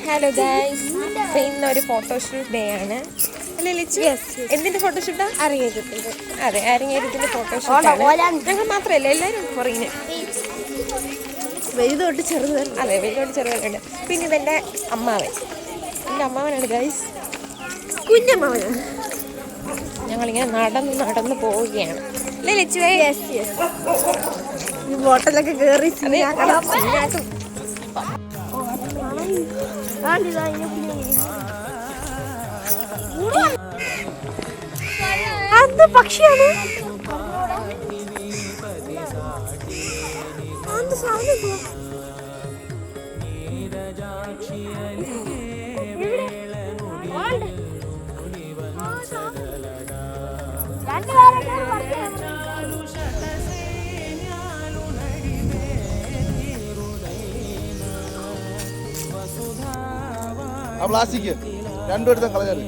Hello guys, ഇന്നൊരു photoshoot day ആണ് അല്ലേ ലിച്ചു? എന്തിന്റെ ഫോട്ടോഷൂട്ടാ? അരങ്ങേറ്റത്തിന്റെ. അതെ, അരങ്ങേറ്റത്തിന്റെ ഫോട്ടോഷൂട്ടാണ്. ഞങ്ങൾ മാത്രമല്ല, എല്ലാവരും പുറകിന് വലുതൊട്ട് ചെറുത്. അതെ, വലുതൊട്ട് ചെറുതൊക്കെ. പിന്നെ ഇതെൻ്റെ അമ്മാവൻ, എൻ്റെ അമ്മാവനാണ് ഗൈസ്, കുഞ്ഞമ്മാവനാണ്. ഞങ്ങളിങ്ങനെ നടന്ന് പോവുകയാണ് അല്ലേ ലിച്ചുവേ? ഈ ബോട്ടിലൊക്കെ കയറി അത് പക്ഷിയാണ്. ആ പ്ലാസ്റ്റിക് രണ്ടും എടുത്ത കളഞ്ഞാൽ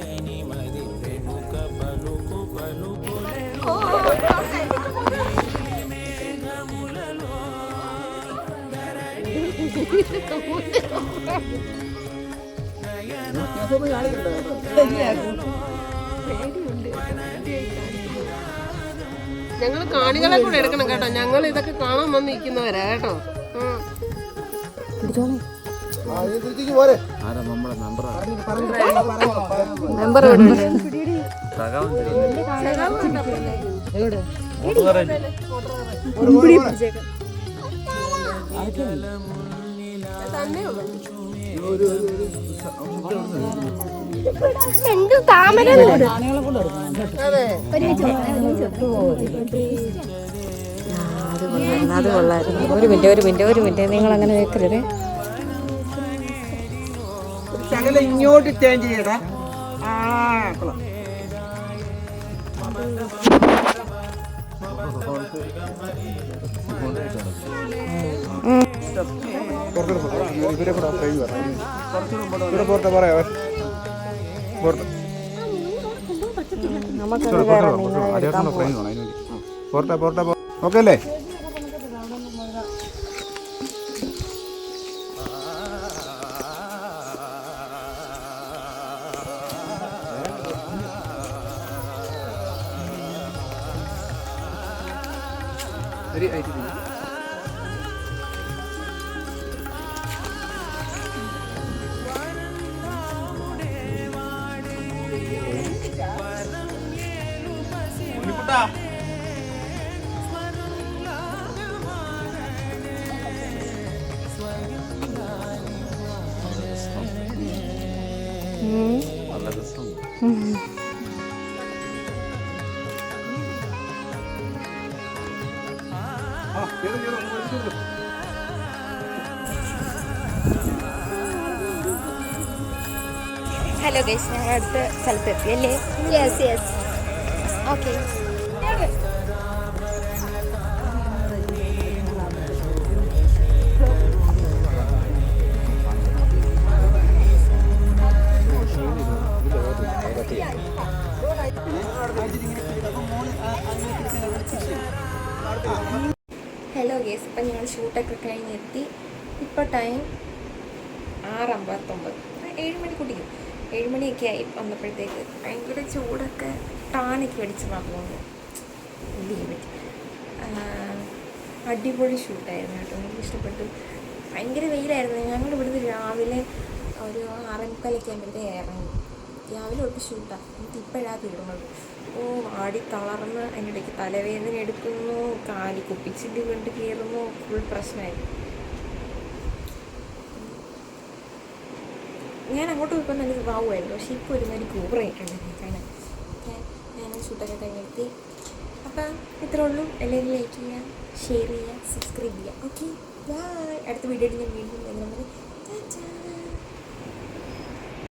ഞങ്ങൾ കാണികളെ കൂടെ എടുക്കണം കേട്ടോ. ഞങ്ങൾ ഇതൊക്കെ കാണാൻ വന്ന് നിൽക്കുന്നവരാ കേട്ടോ. താമര അത് കൊള്ളായിരുന്നു. ഒരു മിനിറ്റ് നിങ്ങൾ അങ്ങനെ വെക്കരുത്. ഇങ്ങോട്ട് ചേഞ്ച് ചെയ്യടാ. ഇവരെ കൂടെ ഇവിടെ പോട്ടെ പറയാ പോട്ടെ ഓക്കെ അല്ലേ? ഹലോ ഗൈസ്, ഞങ്ങൾ അടുത്ത സ്ഥലത്തെത്തി അല്ലേ? ഓക്കെ. ഹലോ ഗൈസ്, ഇപ്പം ഞങ്ങൾ ഷൂട്ടൊക്കെ കഴിഞ്ഞെത്തി. ഇപ്പോൾ ടൈം 6:59. 7 മണി കുടിക്കും. 7 മണിയൊക്കെ ആയി വന്നപ്പോഴത്തേക്ക്. ഭയങ്കര ചൂടൊക്കെ ടാനൊക്കെ അടിച്ച് വന്നുകൊണ്ട് എന്ത് ചെയ്യാൻ പറ്റും. അടിപൊളി ഷൂട്ടായിരുന്നു കേട്ടോ, എനിക്ക് ഇഷ്ടപ്പെട്ടു. ഭയങ്കര വെയിലായിരുന്നു. ഞങ്ങൾ ഇവിടുന്ന് രാവിലെ ഒരു 6:45 ആകുമ്പോഴത്തേക്ക് ഇറങ്ങി. രാവിലെ തൊട്ട് ഷൂട്ടാണ്. എനിക്ക് ഇപ്പോഴാണ് തീർന്നത്. ആടി തളർന്ന് അതിൻ്റെ ഇടയ്ക്ക് തലവേദന എടുക്കുന്നു, കാലി കുപ്പിച്ചിട്ട് കൊണ്ട് കയറുന്നു, ഫുൾ പ്രശ്നമായിരുന്നു. ഞാൻ അങ്ങോട്ട് പോയപ്പോൾ നല്ല വാവുമായിരുന്നു, പക്ഷേ ഇപ്പോൾ ഒരുമാതിരി കൂറായിട്ടുണ്ട് കാണാൻ. ഞാൻ ഷൂട്ടൊക്കെ കഴിഞ്ഞെത്തി. അപ്പം ഇത്രേ ഉള്ളൂ. എല്ലാവരും ലൈക്ക് ചെയ്യുക, ഷെയർ ചെയ്യുക, സബ്സ്ക്രൈബ് ചെയ്യുക. Okay, bye. അടുത്ത വീഡിയോയിൽ ഞാൻ വീണ്ടും വരുന്നത്.